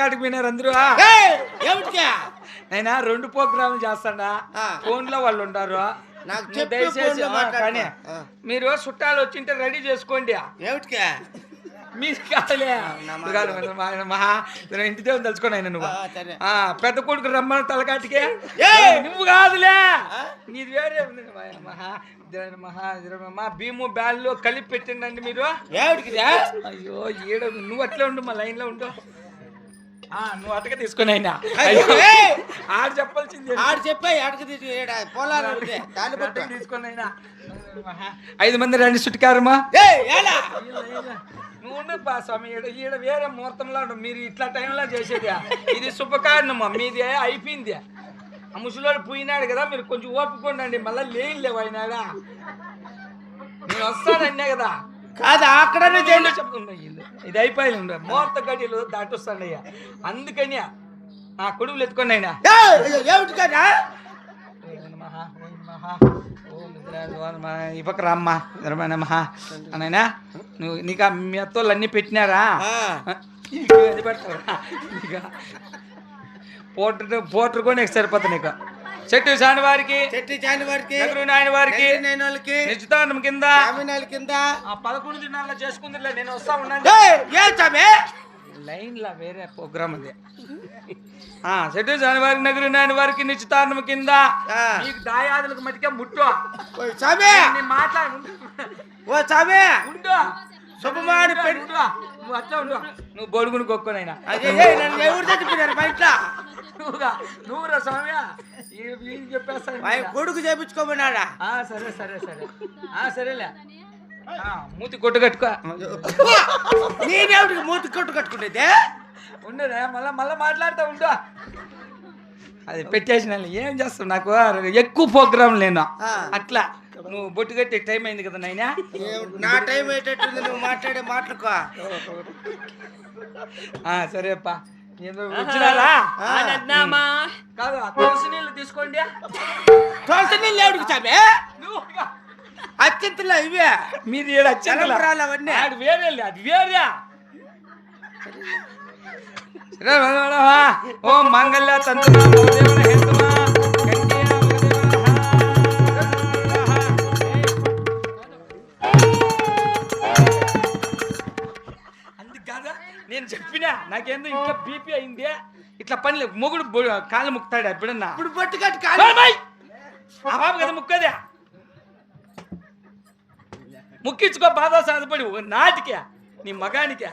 కాడికి పోయినారు అందరూ. ఏమిటికా అయినా 2 ప్రోగ్రాములు చేస్తాడా ఫోన్ లో వాళ్ళు ఉంటారు. నాకు నువ్వు చెప్పు, దయచేసి ఫోన్లో మాట్లాడుకో. కానీ మీరు చుట్టాలు వచ్చింటే రెడీ చేసుకోండి. ఏమిటికా మీరు కాదులే మహా ఇంటి దేవుని తలుచుకోండి ఆయన నువ్వు. సరే. పెద్ద కొడుకు రమ్మని తలకాటికే ఏయ్! నువ్వు కాదులే నీది వేరే ఉంది. మహా భీము బ్యాళ్ళు కలిపి పెట్టిండండి మీరు. ఏమిటికిదా అయ్యో ఏడ నువ్వు అట్లా ఉండు, మా లైన్ లో ఉండు. నువ్వు అటక తీసుకుని అయినా ఆడు చెప్పాల్సింది. ఆడు చెప్పాయి అడగ పొలాలు తీసుకుని అయినా 5 మంది రండి చుట్టుకారమ్మా. నువ్వు ఉండు బా స్వామి. ఈడ వేరే ముహూర్తంలో ఉండు. మీరు ఇట్లా టైంలో చేసేది ఇది శుభకారణమ్మా. మీది అయిపోయింది. ఆ ముసలోడు పోయినాడు కదా, మీరు కొంచెం ఓపుకోండి. మళ్ళీ లేవు అయినాడా నేను వస్తానన్నా కదా. కాదు అక్కడనే చేయండి చెప్తున్నా. ఇది అయిపోయింది ముహూర్త గడియలు దాటొస్తానయ్యా. అందుకని ఆ కొడుకులు ఎత్తుకోండి అయినా. ఏమిటి కదా ఇవ్వక రామ్మా మహా అనైనా నువ్వు నీకు మీ అత్తోళ్ళు అన్నీ పెట్టినారా? అది పెడతారా? పోటర్ కొని సరిపోతా నీకు. చెట్టు చాని వారికి నాయన వారికి నిశ్చితార్థం కింద 11 దినాల్లో చేసుకుందిలే. నేను వస్తా ఉన్నాను. లైన్ లా వేరే ప్రోగ్రామ్ అది. చెట్టు చాని వారికి నగరు నాయన వారికి నిశ్చితార్థం కింద నీకు దాయాదులకు మధ్య ముట్టు మాట్లాడు. శుభమాడి నువ్వు అట్లా ఉండు. నువ్వు బొడుగుని కొక్కునైనా ఎవరు చచ్చిపోయినారు మా ఇంట్లో నువ్వురా స్వామి చెప్పేస్తాను. కొడుకు చేపించుకోమన్నాడా? సరే సరే సరే సరేలే. మూతి కొట్టు కట్టుకో. నేనేమిటికి మూతి కొట్టు కట్టుకునేదే? ఉండరా మళ్ళా మాట్లాడుతూ ఉంటా. అది పెట్టేసిన ఏం చేస్తావు. నాకు ఎక్కువ ప్రోగ్రాం లేను అట్లా. నువ్వు బొట్టు కట్టే టైం అయింది కదా నాయనా. నా టైం అయ్యేటట్టుంది నువ్వు మాట్లాడే మాటలుకో. సరేప్పా వచ్చినారా? కాదు తులసి నీళ్ళు తీసుకోండి. తులసి నీళ్ళు ఎవరికి చామే? అత్యంతలో ఇవే మీరు ఏడు అత్యంతలు అవన్నీ వేరే అది వేరే. ఓ మంగళ్య తంతుమా హేతుమా అందుకు కాదా నేను చెప్పినా. నాకేందో ఇంకా బీపీ అయింది. ఇట్లా పని లేదు. మొగుడు కాళ్ళు ముక్తాడు ఎప్పుడన్నా. ఇప్పుడు బొట్టు కట్టి ఆ బాబు కదా ముక్కదే. ముక్కించుకో బాధ సాధపడి నాటికే నీ మగానికే.